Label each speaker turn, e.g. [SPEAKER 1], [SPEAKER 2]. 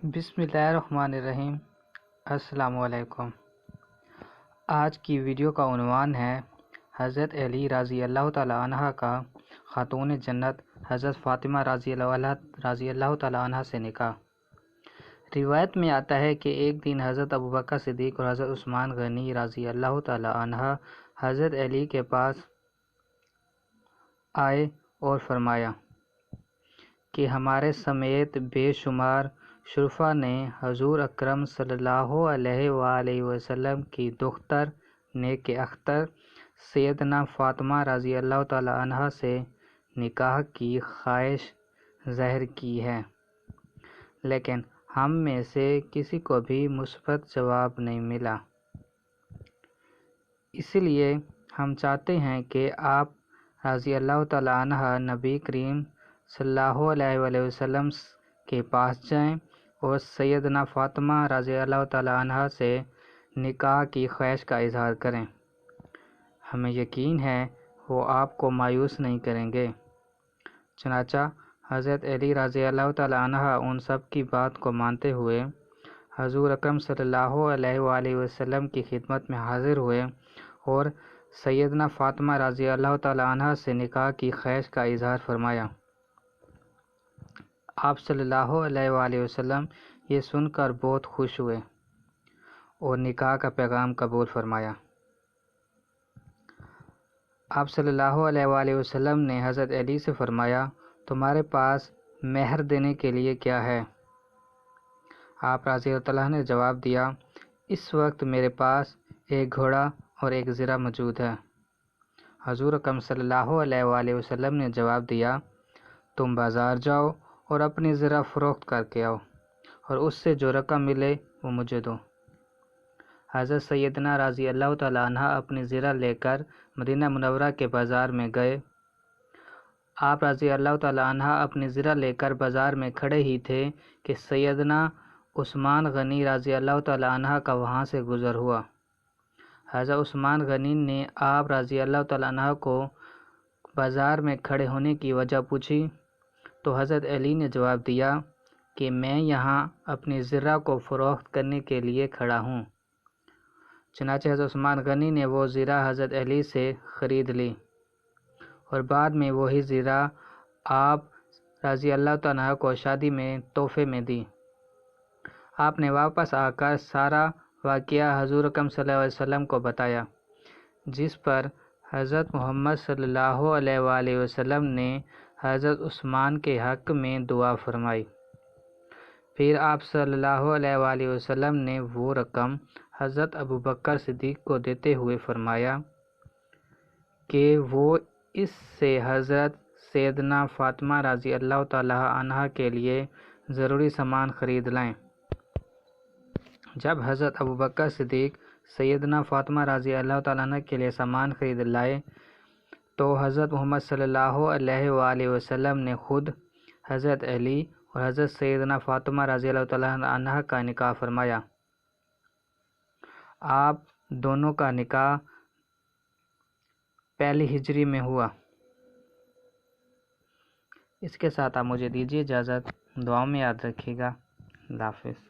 [SPEAKER 1] بسم اللہ الرحمن الرحیم۔ السلام علیکم۔ آج کی ویڈیو کا عنوان ہے حضرت علی رضی اللہ تعالیٰ عنہ کا خاتون جنت حضرت فاطمہ رضی اللہ تعالیٰ عنہ سے نکاح۔ روایت میں آتا ہے کہ ایک دن حضرت ابوبکر صدیق اور حضرت عثمان غنی رضی اللہ تعالیٰ عنہ حضرت علی کے پاس آئے اور فرمایا کہ ہمارے سمیت بے شمار شرفا نے حضور اکرم صلی اللہ علیہ وآلہ وسلم کی دختر نیک اختر سیدنا فاطمہ رضی اللہ تعالیٰ عنہ سے نکاح کی خواہش ظاہر کی ہے، لیکن ہم میں سے کسی کو بھی مثبت جواب نہیں ملا۔ اس لیے ہم چاہتے ہیں کہ آپ رضی اللہ تعالیٰ عنہ نبی کریم صلی اللہ علیہ وآلہ وسلم کے پاس جائیں اور سیدنا فاطمہ رضی اللہ تعالیٰ عنہ سے نکاح کی خواہش کا اظہار کریں۔ ہمیں یقین ہے وہ آپ کو مایوس نہیں کریں گے۔ چنانچہ حضرت علی رضی اللہ تعالیٰ عنہ ان سب کی بات کو مانتے ہوئے حضور اکرم صلی اللہ علیہ وآلہ وسلم کی خدمت میں حاضر ہوئے اور سیدنا فاطمہ رضی اللہ تعالیٰ عنہ سے نکاح کی خواہش کا اظہار فرمایا۔ آپ صلی اللہ علیہ وآلہ وسلم یہ سن کر بہت خوش ہوئے اور نکاح کا پیغام قبول فرمایا۔ آپ صلی اللہ علیہ وآلہ وسلم نے حضرت علی سے فرمایا، تمہارے پاس مہر دینے کے لیے کیا ہے؟ آپ رضی اللہ عنہ نے جواب دیا، اس وقت میرے پاس ایک گھوڑا اور ایک زرہ موجود ہے۔ حضور اکرم صلی اللہ علیہ وآلہ وسلم نے جواب دیا، تم بازار جاؤ اور اپنی زرہ فروخت کر کے آؤ اور اس سے جو رقم ملے وہ مجھے دو۔ حضرت سیدنا رضی اللہ تعالیٰ عنہ اپنی زرہ لے کر مدینہ منورہ کے بازار میں گئے۔ آپ رضی اللہ تعالیٰ عنہ اپنی زرہ لے کر بازار میں کھڑے ہی تھے کہ سیدنا عثمان غنی رضی اللہ تعالیٰ عنہ کا وہاں سے گزر ہوا۔ حضرت عثمان غنی نے آپ رضی اللہ تعالیٰ عنہ کو بازار میں کھڑے ہونے کی وجہ پوچھی تو حضرت علی نے جواب دیا کہ میں یہاں اپنی زرہ کو فروخت کرنے کے لیے کھڑا ہوں۔ چنانچہ حضرت عثمان غنی نے وہ زرہ حضرت علی سے خرید لی اور بعد میں وہی زرہ آپ رضی اللہ تعالیٰ کو شادی میں تحفے میں دی۔ آپ نے واپس آ کر سارا واقعہ حضور اکرم صلی اللہ علیہ وسلم کو بتایا، جس پر حضرت محمد صلی اللہ علیہ وآلہ وسلم نے حضرت عثمان کے حق میں دعا فرمائی۔ پھر آپ صلی اللہ علیہ وآلہ وسلم نے وہ رقم حضرت ابوبکر صدیق کو دیتے ہوئے فرمایا کہ وہ اس سے حضرت سیدنا فاطمہ رضی اللہ تعالیٰ عنہ کے لیے ضروری سامان خرید لائیں۔ جب حضرت ابوبکر صدیق سیدنا فاطمہ رضی اللہ تعالیٰ عنہ کے لیے سامان خرید لائے تو حضرت محمد صلی اللہ علیہ وآلہ وسلم نے خود حضرت علی اور حضرت سیدنا فاطمہ رضی اللہ تعالیٰ عنہ کا نکاح فرمایا۔ آپ دونوں کا نکاح پہلی ہجری میں ہوا۔ اس کے ساتھ آپ مجھے دیجیے اجازت، دعاؤں میں یاد رکھیے گا۔ اللہ حافظ۔